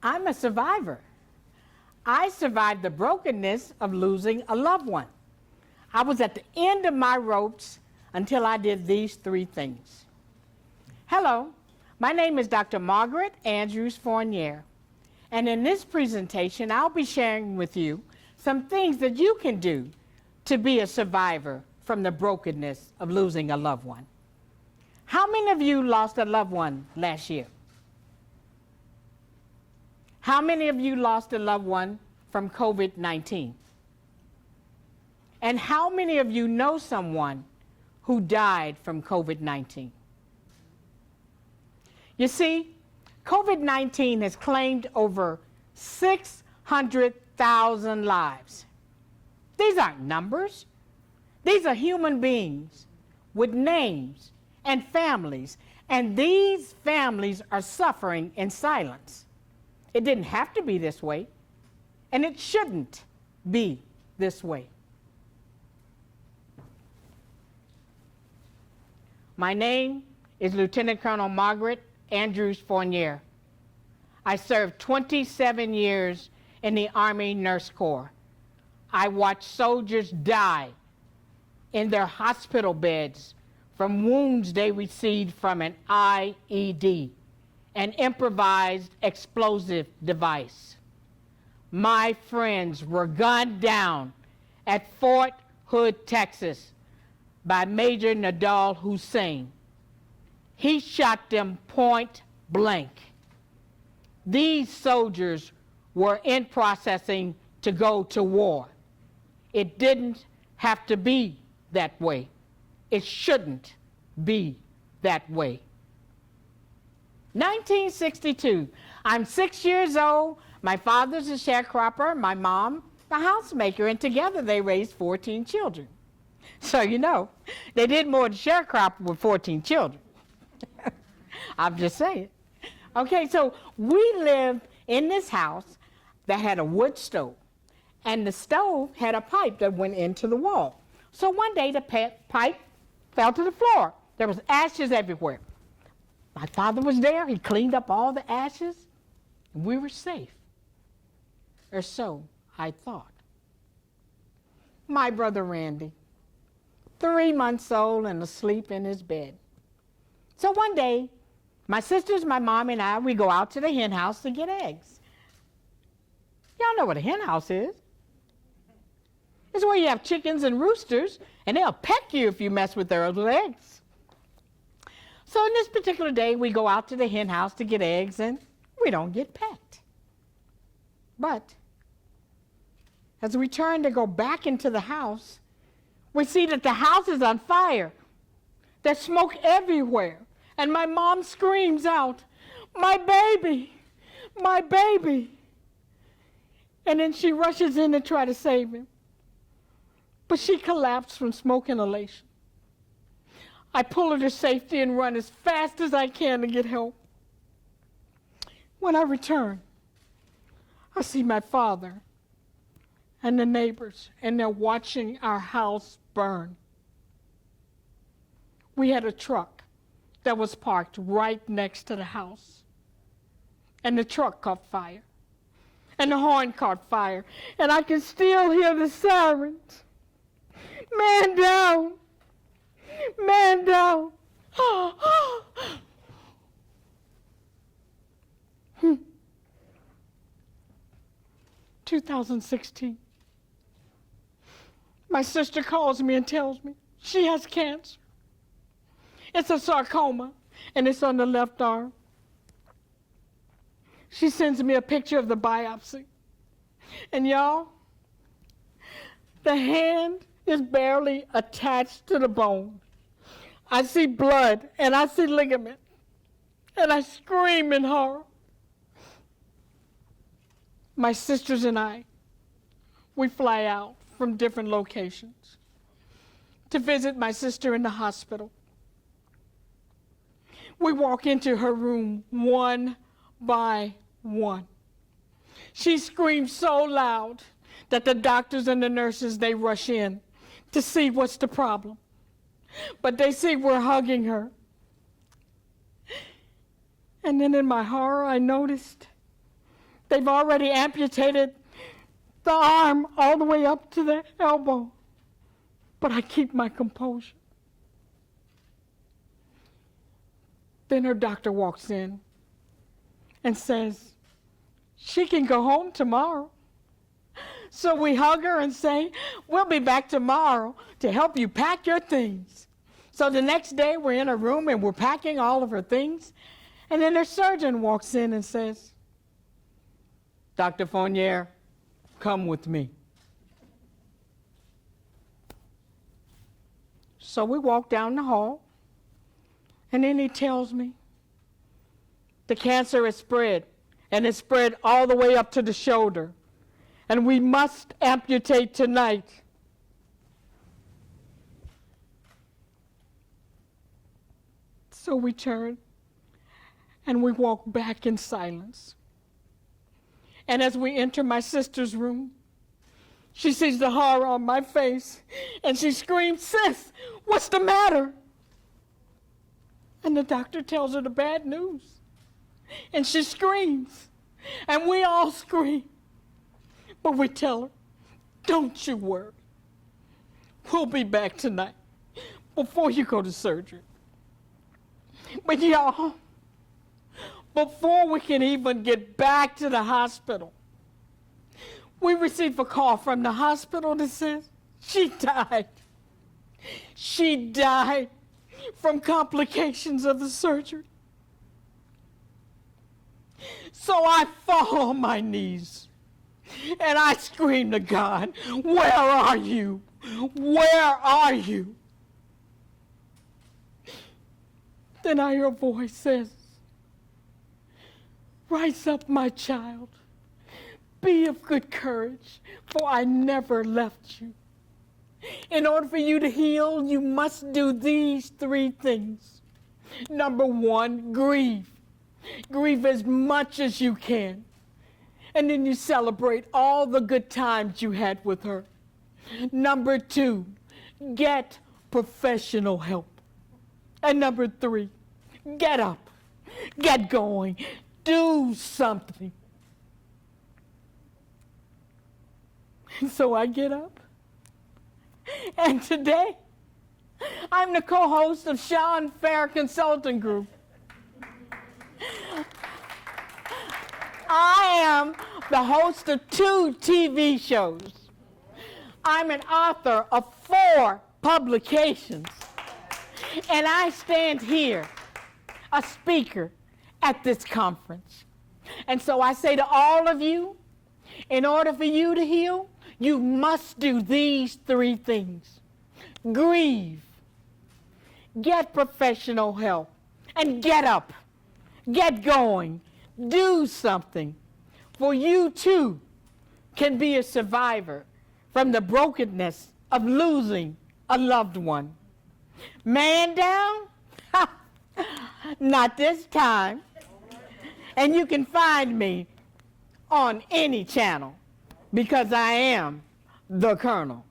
I'm a survivor. I survived the brokenness of losing a loved one. I was at the end of my ropes until I did these three things. Hello, my name is Dr. Margaret Fournier, and in this presentation, I'll be sharing with you some things that you can do to be a survivor from the brokenness of losing a loved one. How many of you lost a loved one last year? How many of you lost a loved one from COVID-19? And how many of you know someone who died from COVID-19? You see, COVID-19 has claimed over 600,000 lives. These aren't numbers. These are human beings with names and families, and these families are suffering in silence. It didn't have to be this way, and it shouldn't be this way. My name is Lieutenant Colonel Margaret Fournier. I served 27 years in the Army Nurse Corps. I watched soldiers die in their hospital beds from wounds they received from an IED, an improvised explosive device. My friends were gunned down at Fort Hood, Texas, by Major Nadal Hussein. He shot them point blank. These soldiers were in processing to go to war. It didn't have to be that way. It shouldn't be that way. 1962, I'm 6 years old. My father's a sharecropper, my mom a housemaker, and together they raised 14 children. So you know, they did more than sharecropper with 14 children. I'm just saying. Okay, so we lived in this house that had a wood stove, and the stove had a pipe that went into the wall. So one day the pipe fell to the floor. There was ashes everywhere. My father was there. He cleaned up all the ashes. We were safe. Or so I thought. My brother Randy, 3 months old and asleep in his bed. So one day, my sisters, my mom, and I, we go out to the hen house to get eggs. Y'all know what a hen house is. It's where you have chickens and roosters, and they'll peck you if you mess with their eggs. So on this particular day, we go out to the hen house to get eggs, and we don't get pecked. But as we turn to go back into the house, we see that the house is on fire. There's smoke everywhere. And my mom screams out, "My baby, my baby." And then she rushes in to try to save him. But she collapsed from smoke inhalation. I pull her to safety and run as fast as I can to get help. When I return, I see my father and the neighbors, and they're watching our house burn. We had a truck that was parked right next to the house, and the truck caught fire, and the horn caught fire, and I can still hear the sirens. Man down! Man down! 2016. My sister calls me and tells me she has cancer. It's a sarcoma, and it's on the left arm. She sends me a picture of the biopsy. And y'all, the hand is barely attached to the bone. I see blood, and I see ligament, and I scream in horror. My sisters and I, we fly out from different locations to visit my sister in the hospital. We walk into her room one by one. She screams so loud that the doctors and the nurses, they rush in to see what's the problem. But they see we're hugging her. And then in my horror, I noticed They've already amputated the arm all the way up to the elbow. But I keep my composure. Then her doctor walks in and says, she can go home tomorrow. So we hug her and say, we'll be back tomorrow to help you pack your things. So the next day we're in a room and we're packing all of her things. And then her surgeon walks in and says, Dr. Fournier, come with me. So we walk down the hall, and then he tells me the cancer is spread, and it's spread all the way up to the shoulder, and we must amputate tonight. So we turn, and we walk back in silence. And as we enter my sister's room, she sees the horror on my face, and she screams, sis, what's the matter? And the doctor tells her the bad news. And she screams, and we all scream. But we tell her, don't you worry. We'll be back tonight before you go to surgery. But y'all, before we can even get back to the hospital, we receive a call from the hospital that says she died. She died from complications of the surgery. So I fall on my knees and I scream to God, where are you? Where are you? Then I hear a voice says, rise up, my child. Be of good courage, for I never left you. In order for you to heal, you must do these 3 things. Number 1, grieve. Grieve as much as you can. And then you celebrate all the good times you had with her. Number 2, get professional help. And number 3, get up, get going, do something. And so I get up. And today, I'm the co-host of Sean Fair Consulting Group. I am the host of 2 TV shows. I'm an author of 4 publications. And I stand here, a speaker at this conference. And so I say to all of you, in order for you to heal, you must do these 3 things. Grieve, get professional help, and get up, get going, do something. For you too can be a survivor from the brokenness of losing a loved one. Man down? Not this time. And you can find me on any channel because I am the Colonel.